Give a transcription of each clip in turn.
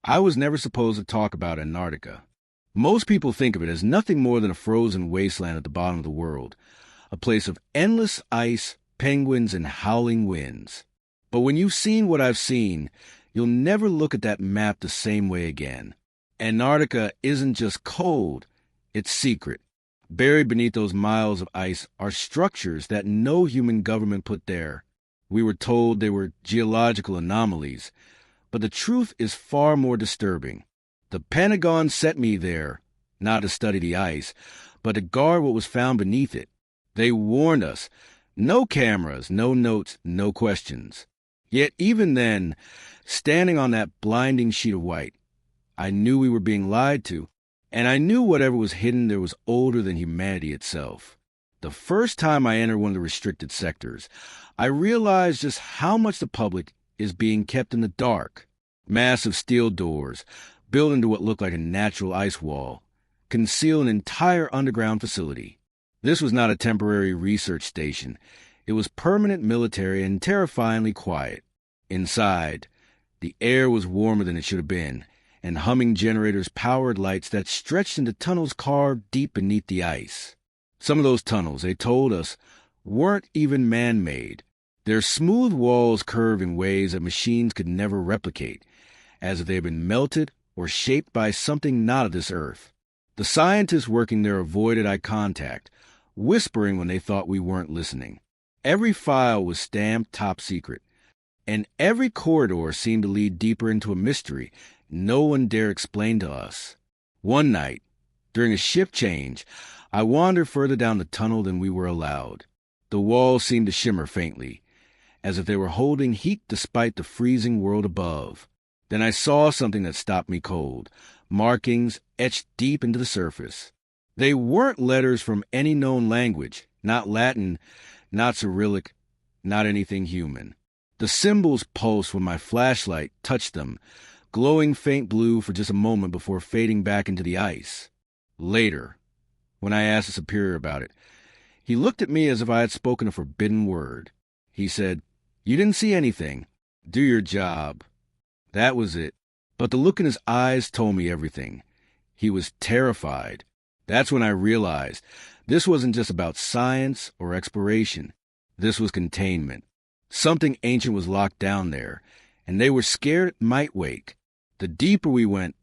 I was never supposed to talk about Antarctica. Most people think of it as nothing more than a frozen wasteland at the bottom of the world, a place of endless ice, penguins, and howling winds. But when you've seen what I've seen, you'll never look at that map the same way again. Antarctica isn't just cold, it's secret. Buried beneath those miles of ice are structures that no human government put there. We were told they were geological anomalies, but the truth is far more disturbing. The Pentagon sent me there, not to study the ice, but to guard what was found beneath it. They warned us, no cameras, no notes, no questions. Yet even then, standing on that blinding sheet of white, I knew we were being lied to, and I knew whatever was hidden there was older than humanity itself. The first time I entered one of the restricted sectors, I realized just how much the public is being kept in the dark. Massive steel doors, built into what looked like a natural ice wall, conceal an entire underground facility. This was not a temporary research station. It was permanent military and terrifyingly quiet. Inside, the air was warmer than it should have been, and humming generators powered lights that stretched into tunnels carved deep beneath the ice. Some of those tunnels, they told us, weren't even man-made. Their smooth walls curved in ways that machines could never replicate, as if they had been melted or shaped by something not of this earth. The scientists working there avoided eye contact, whispering when they thought we weren't listening. Every file was stamped top secret, and every corridor seemed to lead deeper into a mystery no one dare explain to us. One night, during a shift change, I wandered further down the tunnel than we were allowed. The walls seemed to shimmer faintly, as if they were holding heat despite the freezing world above. Then I saw something that stopped me cold, markings etched deep into the surface. They weren't letters from any known language, not Latin, not Cyrillic, not anything human. The symbols pulsed when my flashlight touched them, glowing faint blue for just a moment before fading back into the ice. Later, when I asked a superior about it, he looked at me as if I had spoken a forbidden word. He said, "You didn't see anything. Do your job." That was it. But the look in his eyes told me everything. He was terrified. That's when I realized this wasn't just about science or exploration. This was containment. Something ancient was locked down there, and they were scared it might wake. The deeper we went,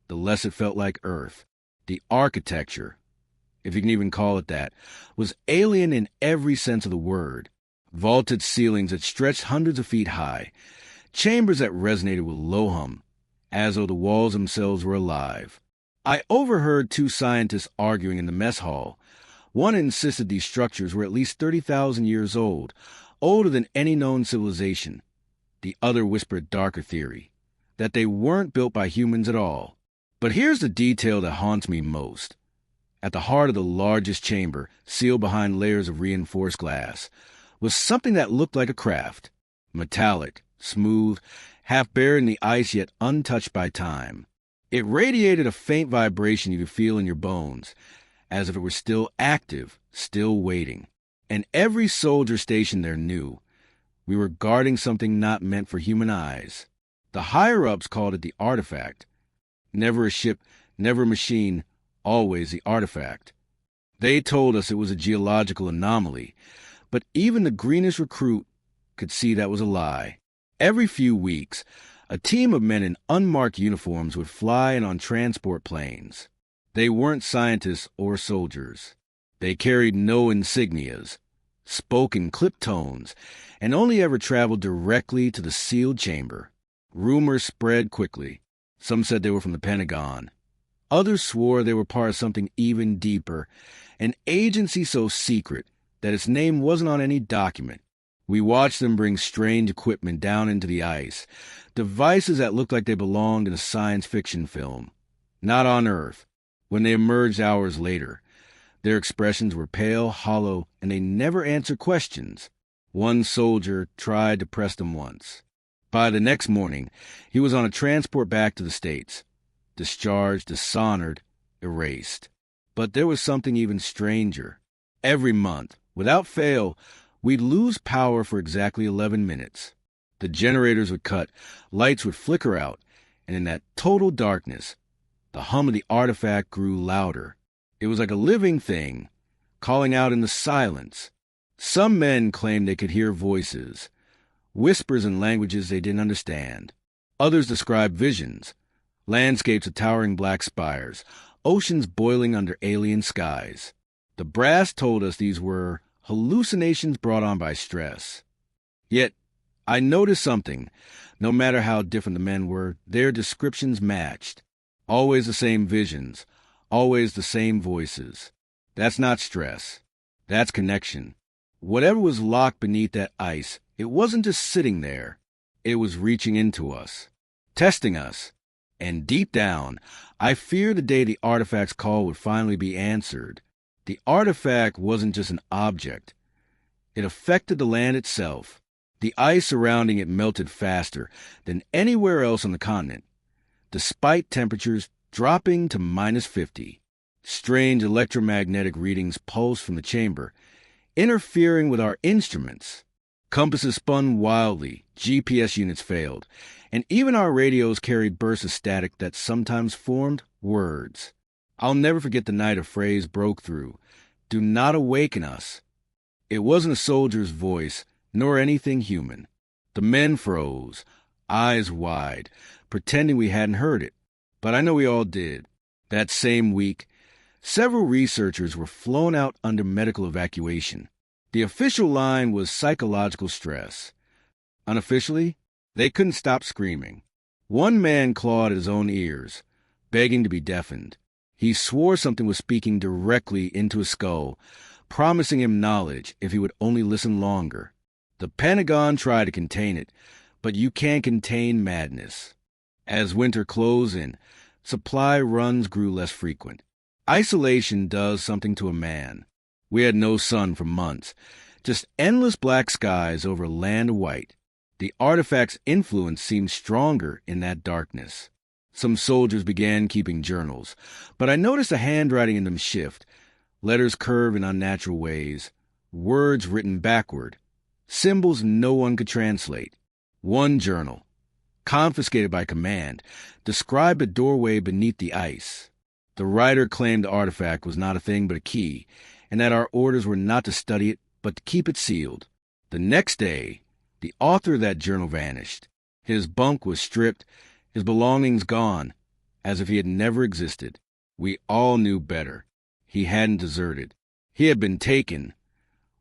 the less it felt like Earth. The architecture, if you can even call it that, was alien in every sense of the word. Vaulted ceilings that stretched hundreds of feet high, chambers that resonated with low hum, as though the walls themselves were alive. I overheard two scientists arguing in the mess hall. One insisted these structures were at least 30,000 years old, older than any known civilization. The other whispered a darker theory, that they weren't built by humans at all. But here's the detail that haunts me most. At the heart of the largest chamber, sealed behind layers of reinforced glass, was something that looked like a craft. Metallic, smooth, half buried in the ice yet untouched by time. It radiated a faint vibration you could feel in your bones, as if it were still active, still waiting. And every soldier stationed there knew we were guarding something not meant for human eyes. The higher-ups called it the artifact. Never a ship, never a machine, always the artifact. They told us it was a geological anomaly, but even the greenest recruit could see that was a lie. Every few weeks, a team of men in unmarked uniforms would fly in on transport planes. They weren't scientists or soldiers. They carried no insignias, spoke in clipped tones, and only ever traveled directly to the sealed chamber. Rumors spread quickly. Some said they were from the Pentagon. Others swore they were part of something even deeper, an agency so secret that its name wasn't on any document. We watched them bring strange equipment down into the ice, devices that looked like they belonged in a science fiction film. Not on Earth. When they emerged hours later, their expressions were pale, hollow, and they never answered questions. One soldier tried to press them once. By the next morning, he was on a transport back to the States. Discharged, dishonored, erased. But there was something even stranger. Every month, without fail, we'd lose power for exactly 11 minutes. The generators would cut, lights would flicker out, And in that total darkness, the hum of the artifact grew louder. It was like a living thing, calling out in the silence. Some men claimed they could hear voices, whispers in languages they didn't understand. Others described visions, landscapes of towering black spires, oceans boiling under alien skies. The brass told us these were hallucinations brought on by stress. Yet, I noticed something. No matter how different the men were, their descriptions matched. Always the same visions, always the same voices. That's not stress. That's connection. Whatever was locked beneath that ice, it wasn't just sitting there. It was reaching into us, testing us. And deep down, I fear the day the artifact's call would finally be answered. The artifact wasn't just an object. It affected the land itself. The ice surrounding it melted faster than anywhere else on the continent, despite temperatures dropping to -50. Strange electromagnetic readings pulsed from the chamber, interfering with our instruments. Compasses spun wildly, GPS units failed, and even our radios carried bursts of static that sometimes formed words. I'll never forget the night a phrase broke through. "Do not awaken us." It wasn't a soldier's voice, nor anything human. The men froze, eyes wide, pretending we hadn't heard it. But I know we all did. That same week, several researchers were flown out under medical evacuation. The official line was psychological stress. Unofficially, they couldn't stop screaming. One man clawed at his own ears, begging to be deafened. He swore something was speaking directly into his skull, promising him knowledge if he would only listen longer. The Pentagon tried to contain it, but you can't contain madness. As winter closed in, supply runs grew less frequent. Isolation does something to a man. We had no sun for months, just endless black skies over a land of white. The artifact's influence seemed stronger in that darkness. Some soldiers began keeping journals, but I noticed the handwriting in them shift, letters curve in unnatural ways, words written backward, symbols no one could translate. One journal, confiscated by command, described a doorway beneath the ice. The writer claimed the artifact was not a thing but a key, and that our orders were not to study it, but to keep it sealed. The next day, the author of that journal vanished. His bunk was stripped, his belongings gone, as if he had never existed. We all knew better. He hadn't deserted. He had been taken,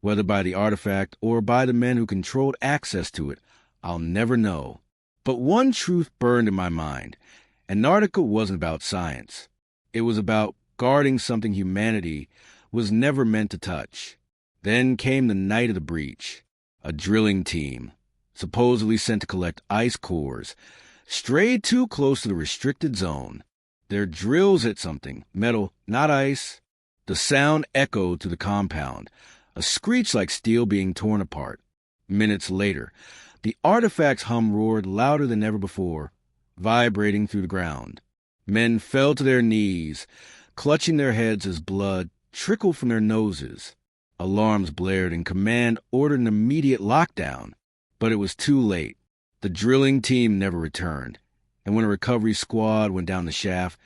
whether by the artifact or by the men who controlled access to it, I'll never know. But one truth burned in my mind. Antarctica wasn't about science. It was about guarding something humanity was never meant to touch. Then came the night of the breach. A drilling team, supposedly sent to collect ice cores, strayed too close to the restricted zone. Their drills hit something, metal, not ice. The sound echoed through the compound, a screech like steel being torn apart. Minutes later, the artifact's hum roared louder than ever before, vibrating through the ground. Men fell to their knees, clutching their heads as blood trickled from their noses. Alarms blared and command ordered an immediate lockdown. But it was too late. The drilling team never returned, and when a recovery squad went down the shaft,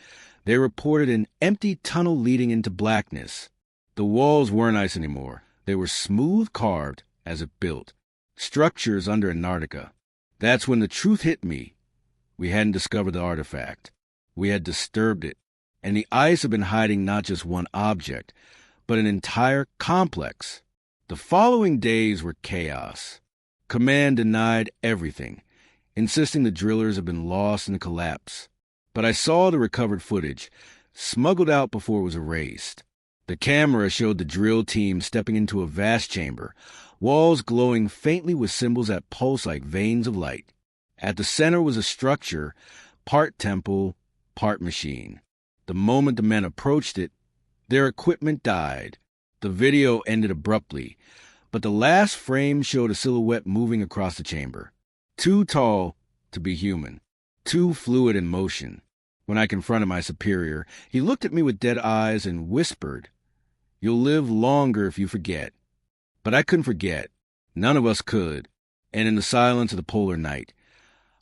they reported an empty tunnel leading into blackness. The walls weren't ice anymore. They were smooth carved as if built. Structures under Antarctica. That's when the truth hit me. We hadn't discovered the artifact. We had disturbed it, and the ice had been hiding not just one object, but an entire complex. The following days were chaos. Command denied everything, insisting the drillers had been lost in the collapse. But I saw the recovered footage, smuggled out before it was erased. The camera showed the drill team stepping into a vast chamber, walls glowing faintly with symbols that pulsed like veins of light. At the center was a structure, part temple, part machine. The moment the men approached it, their equipment died. The video ended abruptly, but the last frame showed a silhouette moving across the chamber. Too tall to be human, too fluid in motion. When I confronted my superior, he looked at me with dead eyes and whispered, "You'll live longer if you forget." But I couldn't forget. None of us could. And in the silence of the polar night,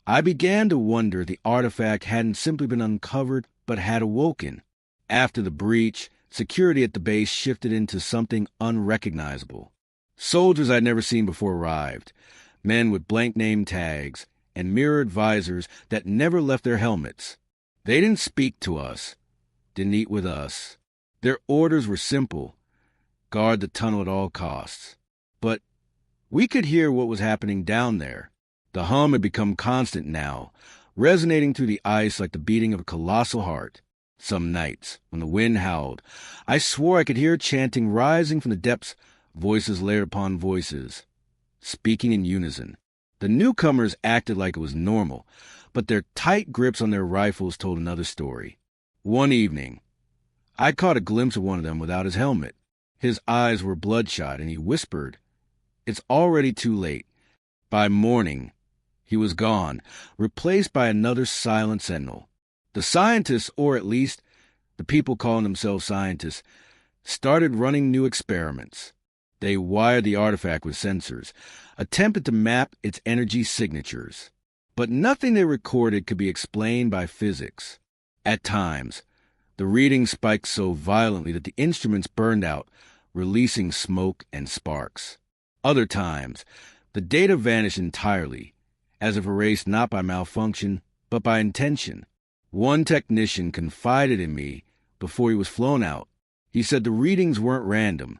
I began to wonder if the artifact hadn't simply been uncovered, but had awoken. After the breach, security at the base shifted into something unrecognizable. Soldiers I'd never seen before arrived, men with blank name tags and mirrored visors that never left their helmets. They didn't speak to us, didn't eat with us. Their orders were simple: guard the tunnel at all costs. But we could hear what was happening down there. The hum had become constant now, resonating through the ice like the beating of a colossal heart. Some nights, when the wind howled, I swore I could hear chanting rising from the depths, voices layered upon voices, speaking in unison. The newcomers acted like it was normal, but their tight grips on their rifles told another story. One evening, I caught a glimpse of one of them without his helmet. His eyes were bloodshot, and he whispered, "It's already too late." By morning, he was gone, replaced by another silent sentinel. The scientists, or at least the people calling themselves scientists, started running new experiments. They wired the artifact with sensors, attempted to map its energy signatures. But nothing they recorded could be explained by physics. At times, the readings spiked so violently that the instruments burned out, releasing smoke and sparks. Other times, the data vanished entirely, as if erased not by malfunction, but by intention. One technician confided in me before he was flown out. He said the readings weren't random.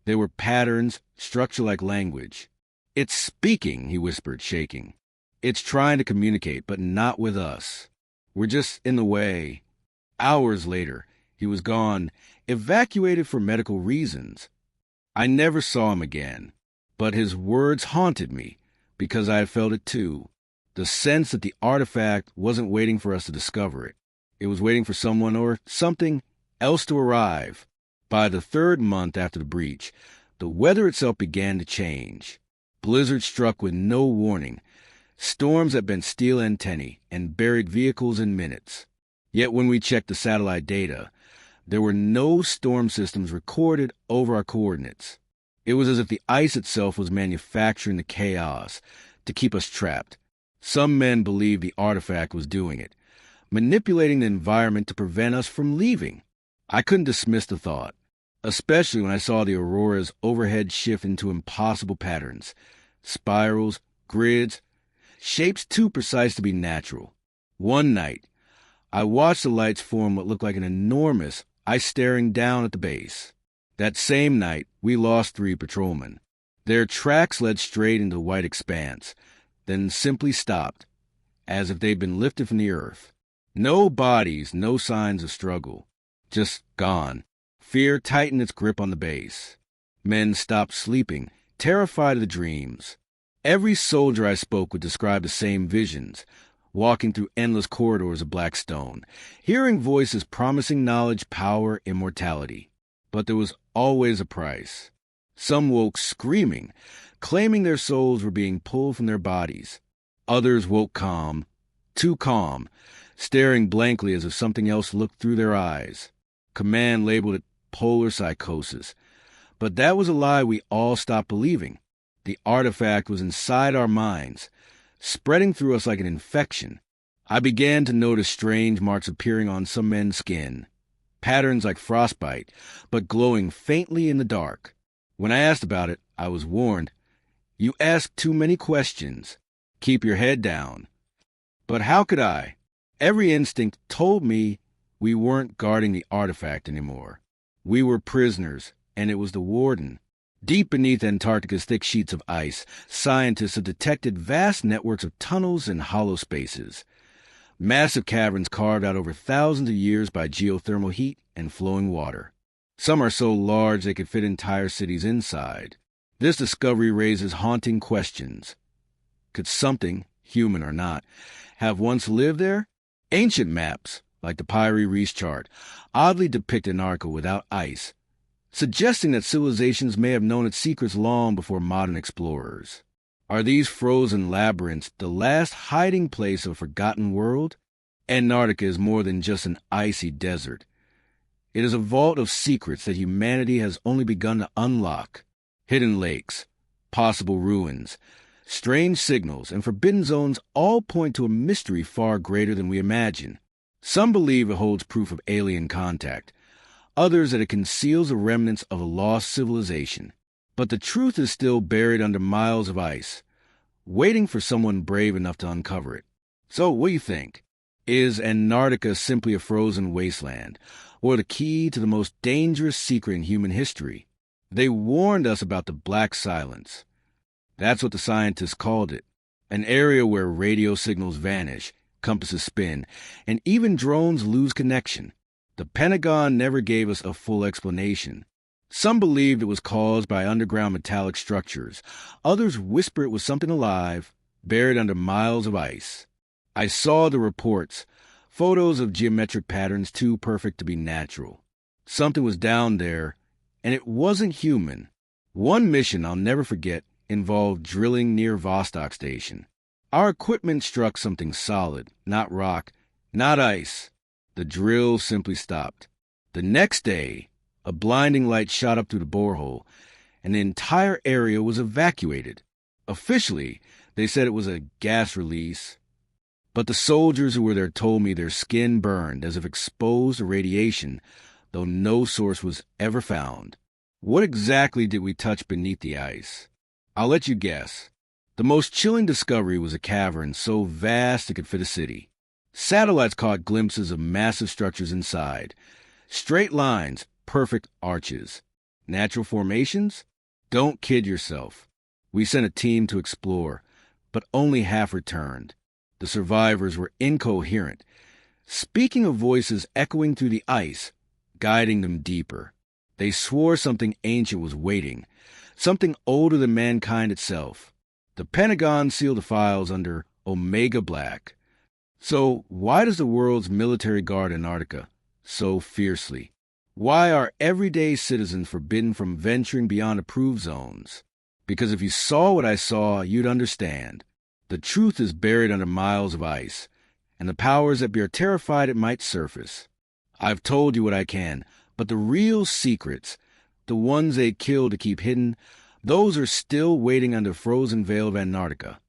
They were patterns, structured like language. "It's speaking," he whispered, shaking. "It's trying to communicate, but not with us. We're just in the way." Hours later, he was gone, evacuated for medical reasons. I never saw him again, but his words haunted me because I had felt it too. The sense that the artifact wasn't waiting for us to discover it. It was waiting for someone or something else to arrive. By the third month after the breach, the weather itself began to change. Blizzards struck with no warning. Storms that bent steel antennae and buried vehicles in minutes. Yet when we checked the satellite data, there were no storm systems recorded over our coordinates. It was as if the ice itself was manufacturing the chaos to keep us trapped. Some men believed the artifact was doing it, manipulating the environment to prevent us from leaving. I couldn't dismiss the thought, especially when I saw the auroras overhead shift into impossible patterns, spirals, grids, shapes too precise to be natural. One night, I watched the lights form what looked like an enormous ice staring down at the base. That same night, we lost 3 patrolmen. Their tracks led straight into the white expanse, then simply stopped, as if they'd been lifted from the earth. No bodies, no signs of struggle. Just gone. Fear tightened its grip on the base. Men stopped sleeping, terrified of the dreams. Every soldier I spoke would describe the same visions, walking through endless corridors of black stone, hearing voices promising knowledge, power, immortality. But there was always a price. Some woke screaming, claiming their souls were being pulled from their bodies. Others woke calm, too calm, staring blankly as if something else looked through their eyes. Command labeled it polar psychosis. But that was a lie we all stopped believing. The artifact was inside our minds, spreading through us like an infection. I began to notice strange marks appearing on some men's skin, patterns like frostbite, but glowing faintly in the dark. When I asked about it, I was warned, "You ask too many questions. Keep your head down." But how could I? Every instinct told me we weren't guarding the artifact anymore. We were prisoners, and it was the warden. Deep beneath Antarctica's thick sheets of ice, scientists have detected vast networks of tunnels and hollow spaces. Massive caverns carved out over thousands of years by geothermal heat and flowing water. Some are so large they could fit entire cities inside. This discovery raises haunting questions. Could something, human or not, have once lived there? Ancient maps, like the Piri Reis chart, oddly depict Antarctica without ice, suggesting that civilizations may have known its secrets long before modern explorers. Are these frozen labyrinths the last hiding place of a forgotten world? Antarctica is more than just an icy desert. It is a vault of secrets that humanity has only begun to unlock. Hidden lakes, possible ruins, Strange signals and forbidden zones all point to a mystery far greater than we imagine. Some believe it holds proof of alien contact, others that it conceals the remnants of a lost civilization. But the truth is still buried under miles of ice, waiting for someone brave enough to uncover it. So, what do you think? Is Antarctica simply a frozen wasteland, or the key to the most dangerous secret in human history? They warned us about the Black Silence. That's what the scientists called it. An area where radio signals vanish, compasses spin, and even drones lose connection. The Pentagon never gave us a full explanation. Some believed it was caused by underground metallic structures. Others whisper it was something alive, buried under miles of ice. I saw the reports, photos of geometric patterns too perfect to be natural. Something was down there, and it wasn't human. One mission I'll never forget involved drilling near Vostok Station. Our equipment struck something solid, not rock, not ice. The drill simply stopped. The next day, a blinding light shot up through the borehole, and the entire area was evacuated. Officially, they said it was a gas release, but the soldiers who were there told me their skin burned as if exposed to radiation, though no source was ever found. What exactly did we touch beneath the ice? I'll let you guess. The most chilling discovery was a cavern so vast it could fit a city. Satellites caught glimpses of massive structures inside. Straight lines, perfect arches. Natural formations? Don't kid yourself. We sent a team to explore, but only half returned. The survivors were incoherent, speaking of voices echoing through the ice, guiding them deeper. They swore something ancient was waiting, something older than mankind itself. The Pentagon sealed the files under Omega Black. So why does the world's military guard Antarctica so fiercely? Why are everyday citizens forbidden from venturing beyond approved zones? Because if you saw what I saw, you'd understand. The truth is buried under miles of ice, and the powers that be are terrified it might surface. I've told you what I can, but the real secrets, the ones they kill to keep hidden, those are still waiting under the frozen veil of Antarctica.